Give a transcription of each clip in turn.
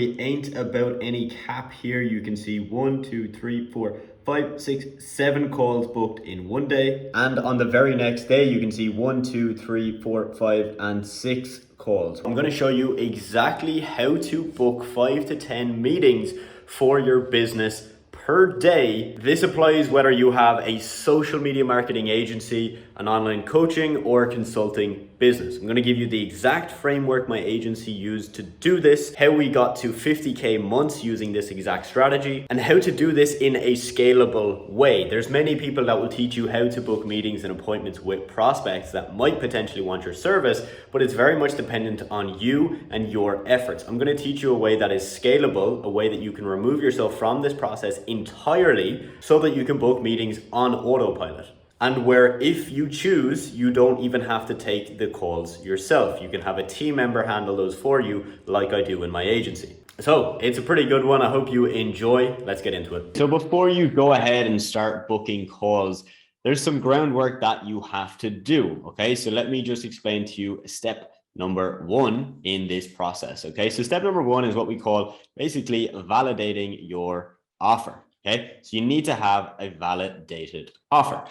we ain't about any cap here. You can see 1, 2, 3, 4, 5, 6, 7 calls booked in one day. And on the very next day, you can see 1, 2, 3, 4, 5, and 6 calls. I'm going to show you exactly how to book 5 to 10 meetings for your business per day. This applies whether you have a social media marketing agency, an online coaching, or consulting business. I'm going to give you the exact framework my agency used to do this, how we got to 50K months using this exact strategy, and how to do this in a scalable way. There's many people that will teach you how to book meetings and appointments with prospects that might potentially want your service, but it's very much dependent on you and your efforts. I'm going to teach you a way that is scalable, a way that you can remove yourself from this process entirely so that you can book meetings on autopilot. And where if you choose, you don't even have to take the calls yourself. You can have a team member handle those for you like I do in my agency. So it's a pretty good one. I hope you enjoy. Let's get into it. So before you go ahead and start booking calls, there's some groundwork that you have to do. Okay, so let me just explain to you step number 1 in this process. Okay, so step number 1 is what we call basically validating your offer. Okay, so you need to have a validated offer.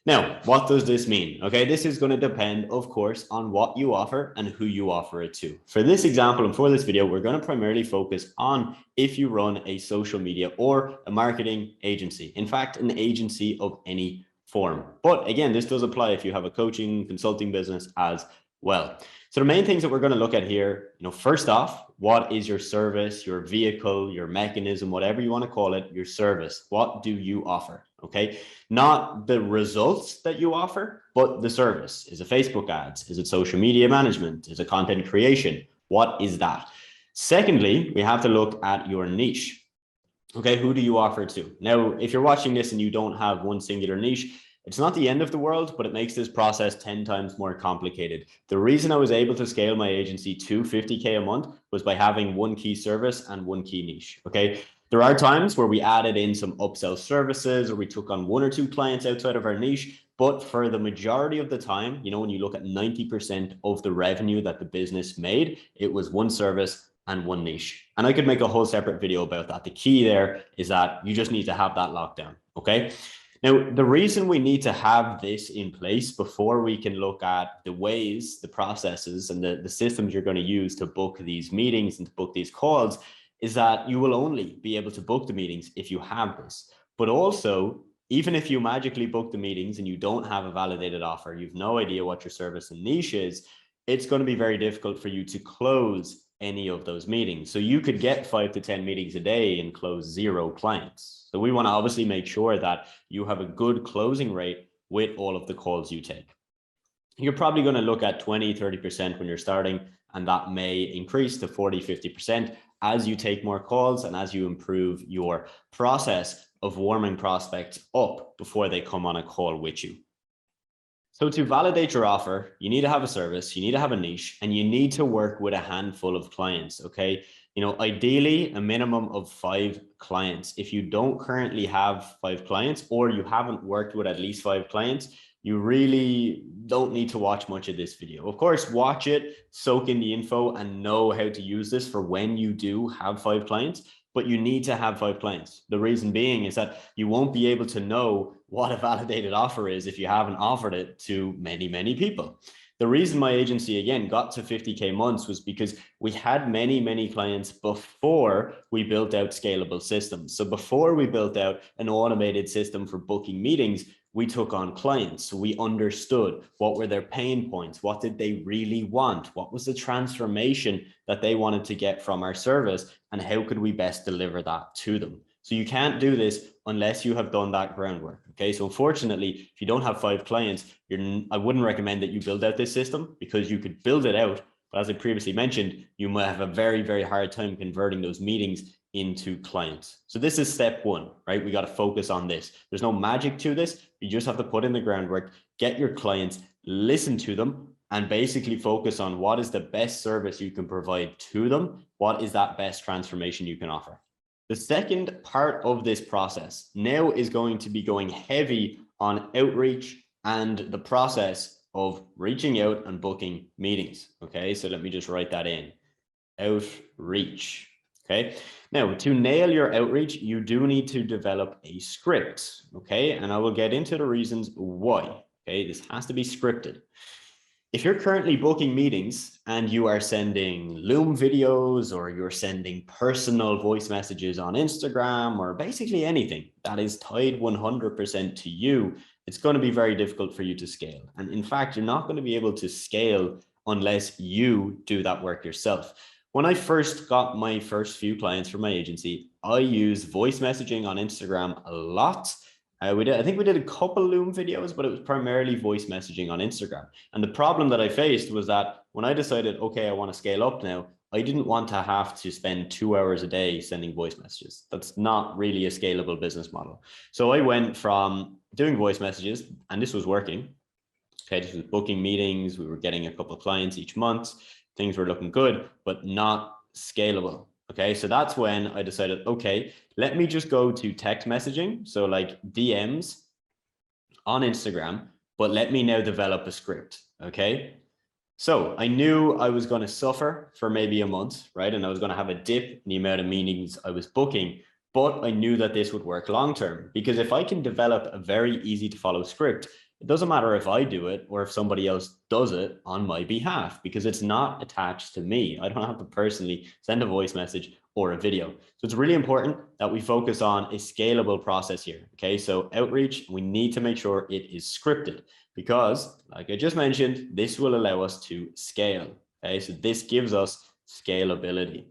Now, what does this mean? Okay, this is going to depend, of course, on what you offer and who you offer it to. For this example and for this video, we're going to primarily focus on if you run a social media or a marketing agency. In fact, an agency of any form. But again, this does apply if you have a coaching, consulting business as well. So the main things that we're going to look at here, first off, what is your service, your vehicle, your mechanism, whatever you want to call it, your service? What do you offer? Okay, not the results that you offer, but the service. Is it Facebook ads? Is it social media management? Is it content creation? What is that? Secondly, we have to look at your niche. Okay, who do you offer to? Now, if you're watching this and you don't have one singular niche, it's not the end of the world, but it makes this process 10 times more complicated. The reason I was able to scale my agency to 50K a month was by having one key service and one key niche. Okay, there are times where we added in some upsell services or we took on 1 or 2 clients outside of our niche. But for the majority of the time, when you look at 90% of the revenue that the business made, it was one service and one niche. And I could make a whole separate video about that. The key there is that you just need to have that locked down. Okay. Now, the reason we need to have this in place before we can look at the ways, the processes, and the systems you're going to use to book these meetings and to book these calls is that you will only be able to book the meetings if you have this. But also, even if you magically book the meetings and you don't have a validated offer, you've no idea what your service and niche is, it's going to be very difficult for you to close any of those meetings. So you could get 5 to 10 meetings a day and close 0 clients. So we want to obviously make sure that you have a good closing rate with all of the calls you take. You're probably going to look at 20, 30% when you're starting, and that may increase to 40, 50% as you take more calls and as you improve your process of warming prospects up before they come on a call with you. So to validate your offer, you need to have a service, you need to have a niche, and you need to work with a handful of clients, okay? Ideally a minimum of 5 clients. If you don't currently have 5 clients or you haven't worked with at least 5 clients, you really don't need to watch much of this video. Of course, watch it, soak in the info, and know how to use this for when you do have 5 clients. But you need to have 5 clients. The reason being is that you won't be able to know what a validated offer is if you haven't offered it to many, many people. The reason my agency, again, got to 50K months was because we had many, many clients before we built out scalable systems. So before we built out an automated system for booking meetings, we took on clients. So we understood what were their pain points, what did they really want, what was the transformation that they wanted to get from our service, and how could we best deliver that to them. So you can't do this unless you have done that groundwork. Okay, so unfortunately, if you don't have 5 clients, I wouldn't recommend that you build out this system, because you could build it out, but as I previously mentioned, you might have a very, very hard time converting those meetings into clients. So this is step 1, right? We got to focus on this. There's no magic to this. You just have to put in the groundwork, get your clients, listen to them, and basically focus on what is the best service you can provide to them. What is that best transformation you can offer? The second part of this process now is going to be going heavy on outreach and the process of reaching out and booking meetings. Okay, so let me just write that in. Outreach. Okay. Now, to nail your outreach, you do need to develop a script. Okay. And I will get into the reasons why. Okay. This has to be scripted. If you're currently booking meetings and you are sending Loom videos or you're sending personal voice messages on Instagram or basically anything that is tied 100% to you, it's going to be very difficult for you to scale. And in fact, you're not going to be able to scale unless you do that work yourself. When I first got my first few clients from my agency, I used voice messaging on Instagram a lot. I think we did a couple Loom videos, but it was primarily voice messaging on Instagram. And the problem that I faced was that when I decided, okay, I want to scale up now, I didn't want to have to spend 2 hours a day sending voice messages. That's not really a scalable business model. So I went from doing voice messages, and this was working. Okay, this was booking meetings. We were getting a couple of clients each month. Things were looking good, but not scalable. Okay, so that's when I decided, okay, let me just go to text messaging. So like DMs on Instagram, but let me now develop a script. Okay. So I knew I was going to suffer for maybe a month, right? And I was going to have a dip in the amount of meetings I was booking, but I knew that this would work long-term, because if I can develop a very easy to follow script, it doesn't matter if I do it or if somebody else does it on my behalf, because it's not attached to me. I don't have to personally send a voice message or a video. So it's really important that we focus on a scalable process here. Okay, so outreach, we need to make sure it is scripted, because like I just mentioned, this will allow us to scale. Okay, so this gives us scalability.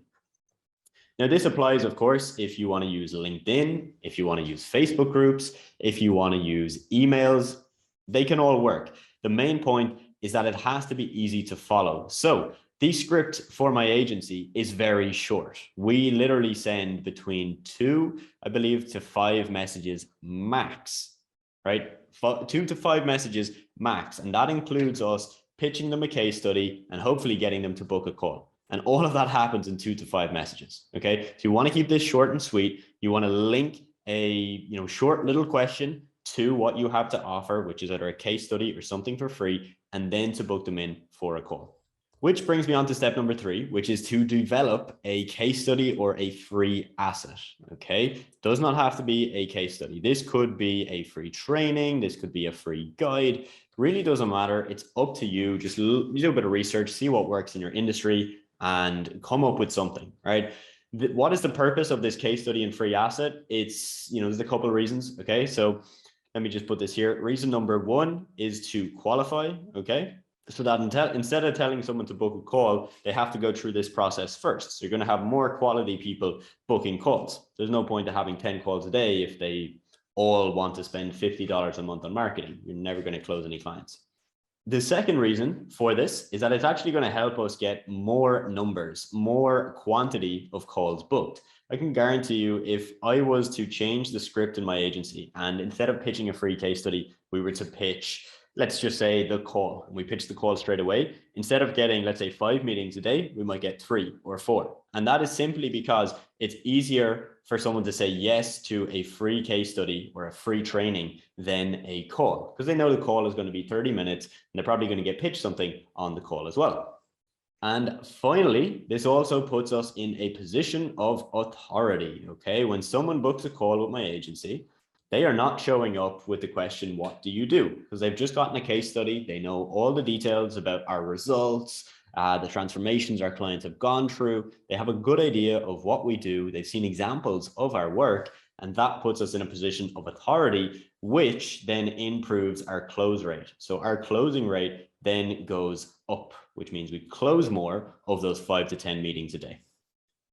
Now, this applies, of course, if you want to use LinkedIn, if you want to use Facebook groups, if you want to use emails, they can all work. The main point is that it has to be easy to follow. So the script for my agency is very short. We literally send between 2, I believe, to 5 messages max, right? 2 to 5 messages max. And that includes us pitching them a case study and hopefully getting them to book a call. And all of that happens in 2 to 5 messages. Okay. So you want to keep this short and sweet. You want to link a short little question to what you have to offer, which is either a case study or something for free, and then to book them in for a call. Which brings me on to step number 3, which is to develop a case study or a free asset. Okay, does not have to be a case study. This could be a free training. This could be a free guide. Really doesn't matter. It's up to you. Just do a bit of research, see what works in your industry, and come up with something, right? What is the purpose of this case study and free asset? It's, there's a couple of reasons. Okay, so let me just put this here. Reason number 1 is to qualify. Okay, so that instead of telling someone to book a call, they have to go through this process first. So you're going to have more quality people booking calls. There's no point to having 10 calls a day if they all want to spend $50 a month on marketing. You're never going to close any clients. The second reason for this is that it's actually going to help us get more numbers, more quantity of calls booked. I can guarantee you, if I was to change the script in my agency and instead of pitching a free case study, we were to pitch, let's just say, the call, and we pitch the call straight away, instead of getting, let's say, 5 meetings a day, we might get 3 or 4. And that is simply because it's easier for someone to say yes to a free case study or a free training than a call, because they know the call is going to be 30 minutes and they're probably going to get pitched something on the call as well. And finally, this also puts us in a position of authority. Okay, when someone books a call with my agency, they are not showing up with the question, what do you do? Because they've just gotten a case study. They know all the details about our results, the transformations our clients have gone through. They have a good idea of what we do. They've seen examples of our work, and that puts us in a position of authority, which then improves our close rate. So our closing rate then goes up, which means we close more of those 5 to 10 meetings a day.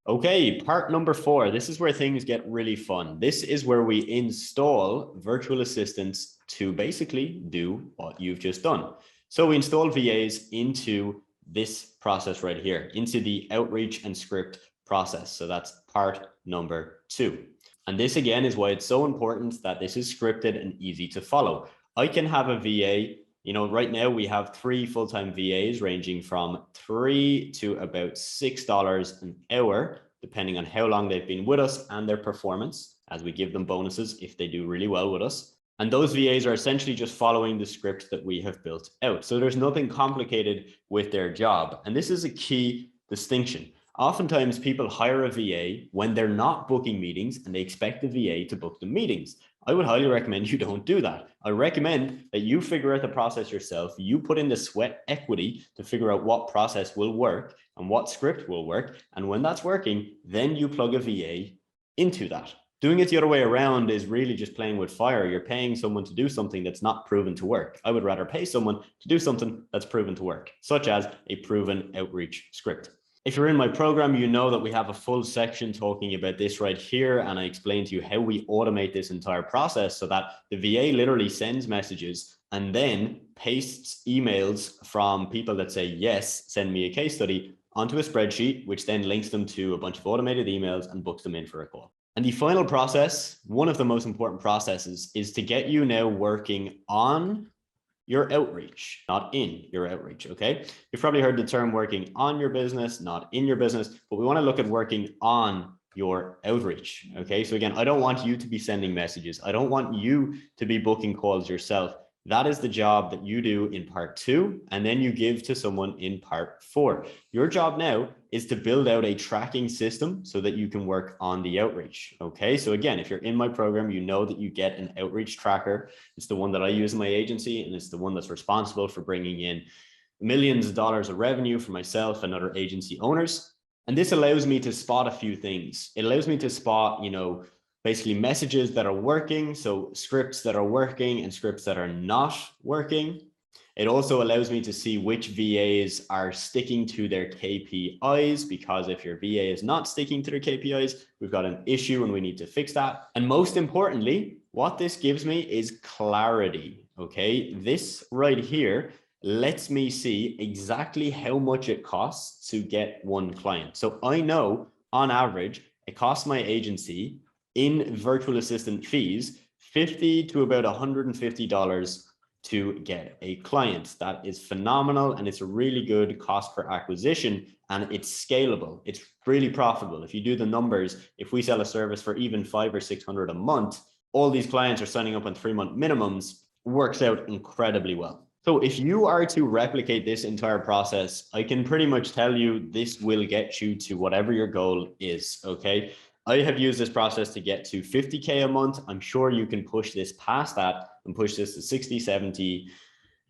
Okay, part number 4. This is where things get really fun. This is where we install virtual assistants to basically do what you've just done. So we install VAs into this process right here, into the outreach and script process. So that's part number 2. And this again is why it's so important that this is scripted and easy to follow. I can have a VA, right now we have 3 full-time VAs ranging from $3 to about $6 an hour, depending on how long they've been with us and their performance, as we give them bonuses if they do really well with us. And those VAs are essentially just following the script that we have built out. So there's nothing complicated with their job. And this is a key distinction. Oftentimes people hire a VA when they're not booking meetings and they expect the VA to book the meetings. I would highly recommend you don't do that. I recommend that you figure out the process yourself. You put in the sweat equity to figure out what process will work and what script will work. And when that's working, then you plug a VA into that. Doing it the other way around is really just playing with fire. You're paying someone to do something that's not proven to work. I would rather pay someone to do something that's proven to work, such as a proven outreach script. If you're in my program, you know that we have a full section talking about this right here. And I explain to you how we automate this entire process so that the VA literally sends messages and then pastes emails from people that say, yes, send me a case study onto a spreadsheet, which then links them to a bunch of automated emails and books them in for a call. And the final process, one of the most important processes, is to get you now working on your outreach, not in your outreach, okay? You've probably heard the term working on your business, not in your business, but we want to look at working on your outreach, okay? So again, I don't want you to be sending messages. I don't want you to be booking calls yourself. That is the job that you do in part 2, and then you give to someone in part 4. Your job now is to build out a tracking system so that you can work on the outreach. Okay, so again, if you're in my program, you know that you get an outreach tracker. It's the one that I use in my agency, and it's the one that's responsible for bringing in millions of dollars of revenue for myself and other agency owners. And this allows me to spot a few things. It allows me to spot, basically messages that are working, so scripts that are working and scripts that are not working. It also allows me to see which VAs are sticking to their KPIs, because if your VA is not sticking to their KPIs, we've got an issue and we need to fix that. And most importantly, what this gives me is clarity, okay? This right here lets me see exactly how much it costs to get one client. So I know on average, it costs my agency in virtual assistant fees, $50 to about $150 to get a client. That is phenomenal, and it's a really good cost per acquisition, and it's scalable. It's really profitable. If you do the numbers, if we sell a service for even $500 or $600 a month, all these clients are signing up on 3-month minimums, works out incredibly well. So if you are to replicate this entire process, I can pretty much tell you this will get you to whatever your goal is, okay? I have used this process to get to 50K a month. I'm sure you can push this past that and push this to 60, 70,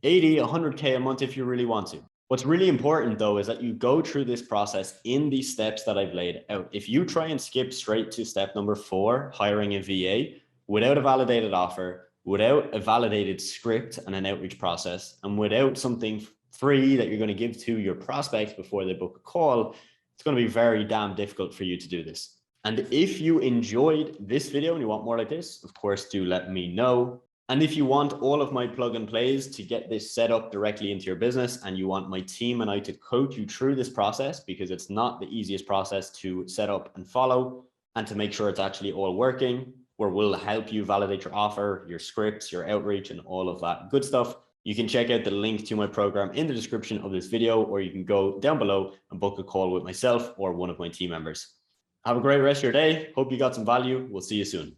80, 100K a month if you really want to. What's really important though is that you go through this process in these steps that I've laid out. If you try and skip straight to step number 4, hiring a VA, without a validated offer, without a validated script and an outreach process, and without something free that you're going to give to your prospects before they book a call, it's going to be very damn difficult for you to do this. And if you enjoyed this video and you want more like this, of course, do let me know. And if you want all of my plug and plays to get this set up directly into your business, and you want my team and I to coach you through this process, because it's not the easiest process to set up and follow, and to make sure it's actually all working, where we'll help you validate your offer, your scripts, your outreach, and all of that good stuff, you can check out the link to my program in the description of this video, or you can go down below and book a call with myself or one of my team members. Have a great rest of your day. Hope you got some value. We'll see you soon.